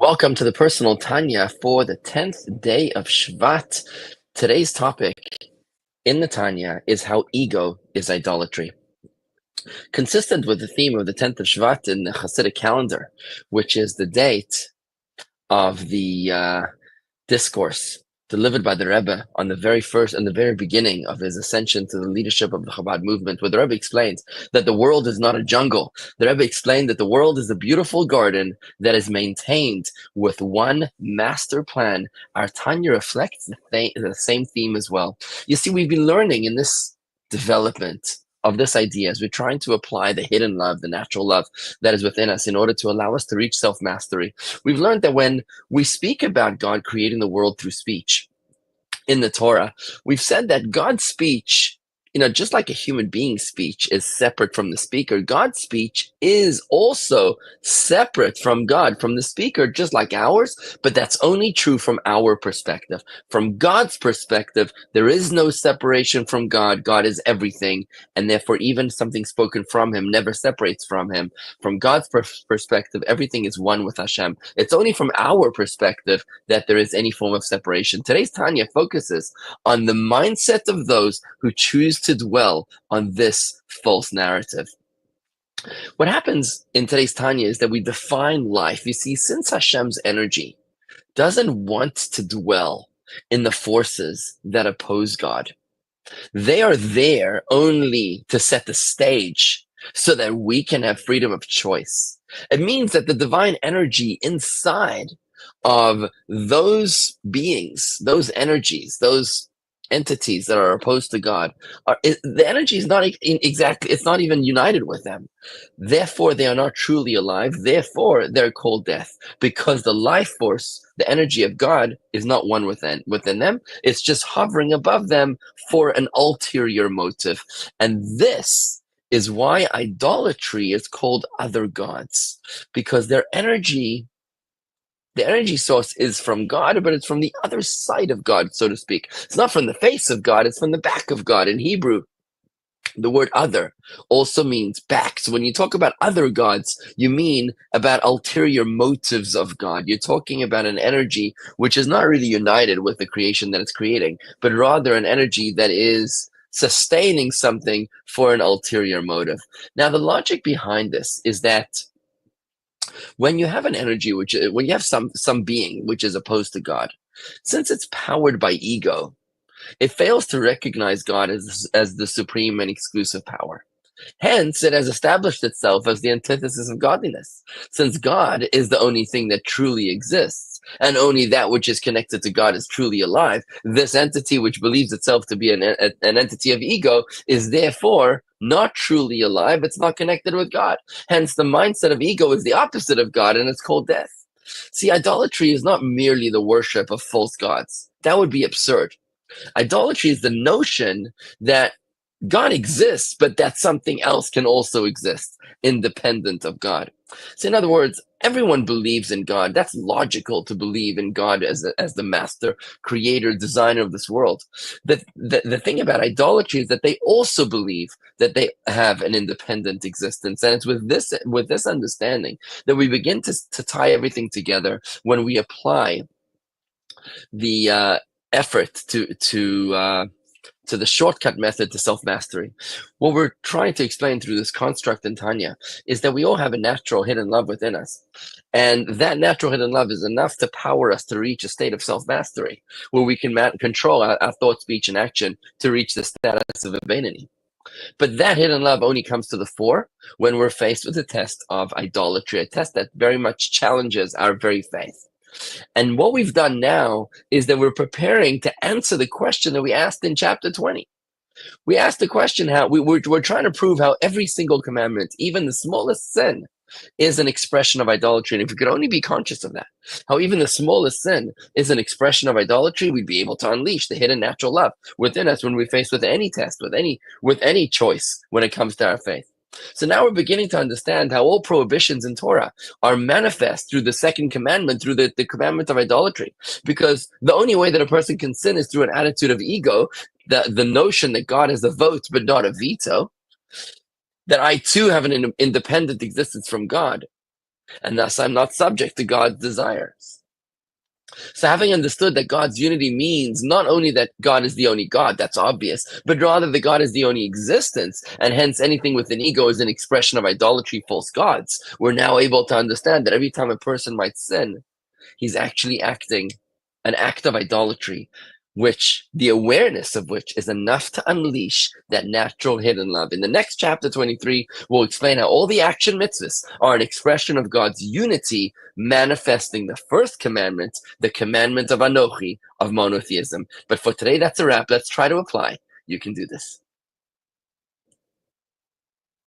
Welcome to the Personal Tanya for the 10th day of Shvat. Today's topic in the Tanya is how ego is idolatry. Consistent with the theme of the 10th of Shvat in the Hasidic calendar, which is the date of the discourse delivered by the Rebbe on the very beginning of his ascension to the leadership of the Chabad movement, where the Rebbe explains that the world is not a jungle. The Rebbe explained that the world is a beautiful garden that is maintained with one master plan. Our Tanya reflects the same theme as well. You see, we've been learning in this development of this idea as we're trying to apply the hidden love, the natural love that is within us in order to allow us to reach self-mastery. We've learned that when we speak about God creating the world through speech in the Torah, we've said that God's speech, just like a human being's speech is separate from the speaker, God's speech is also separate from God, from the speaker, just like ours, but that's only true from our perspective. From God's perspective, there is no separation from God. God is everything, and therefore even something spoken from him never separates from him. From God's perspective, everything is one with Hashem. It's only from our perspective that there is any form of separation. Today's Tanya focuses on the mindset of those who choose to dwell on this false narrative. What happens in today's Tanya is that we define life. You see, since Hashem's energy doesn't want to dwell in the forces that oppose God, they are there only to set the stage so that we can have freedom of choice. It means that the divine energy inside of those beings, those energies, those entities that are opposed to God, the energy is not exactly, it's not even united with them. Therefore, they are not truly alive. Therefore, they're called death, because the life force, the energy of God, is not one within them. It's just hovering above them for an ulterior motive. And this is why idolatry is called other gods, because their energy, the energy source is from God, but it's from the other side of God, so to speak. It's not from the face of God, it's from the back of God. In Hebrew, the word other also means back. So when you talk about other gods, you mean about ulterior motives of God. You're talking about an energy which is not really united with the creation that it's creating, but rather an energy that is sustaining something for an ulterior motive. Now, the logic behind this is that when you have an energy, when you have some being which is opposed to God, since it's powered by ego, it fails to recognize God as the supreme and exclusive power. Hence, it has established itself as the antithesis of godliness, since God is the only thing that truly exists, and only that which is connected to God is truly alive. This entity, which believes itself to be an entity of ego, is therefore not truly alive. It's not connected with God. Hence, the mindset of ego is the opposite of God, and it's called death. See, idolatry is not merely the worship of false gods. That would be absurd. Idolatry is the notion that God exists, but that something else can also exist independent of God. So in other words, everyone believes in God. That's logical to believe in God as the master, creator, designer of this world. The thing about idolatry is that they also believe that they have an independent existence. And it's with this understanding that we begin to tie everything together when we apply the effort to the shortcut method to self-mastery. What we're trying to explain through this construct in Tanya is that we all have a natural hidden love within us. And that natural hidden love is enough to power us to reach a state of self-mastery, where we can control our thought, speech, and action to reach the status of divinity. But that hidden love only comes to the fore when we're faced with a test of idolatry, a test that very much challenges our very faith. And what we've done now is that we're preparing to answer the question that we asked in chapter 20. We asked the question how we're trying to prove how every single commandment, even the smallest sin, is an expression of idolatry. And if we could only be conscious of that, how even the smallest sin is an expression of idolatry, we'd be able to unleash the hidden natural love within us when we face with any test, with any choice when it comes to our faith. So now we're beginning to understand how all prohibitions in Torah are manifest through the second commandment, through the commandment of idolatry. Because the only way that a person can sin is through an attitude of ego, the notion that God has a vote but not a veto, that I too have an independent existence from God. and thus I'm not subject to God's desires. So having understood that God's unity means not only that God is the only God, that's obvious, but rather that God is the only existence, and hence anything with an ego is an expression of idolatry, false gods, we're now able to understand that every time a person might sin, he's actually acting an act of idolatry, which the awareness of which is enough to unleash that natural hidden love. In the next chapter 23, we'll explain how all the action mitzvahs are an expression of God's unity, manifesting the first commandment, the commandment of Anochi, of monotheism. But for today, that's a wrap. Let's try to apply. You can do this.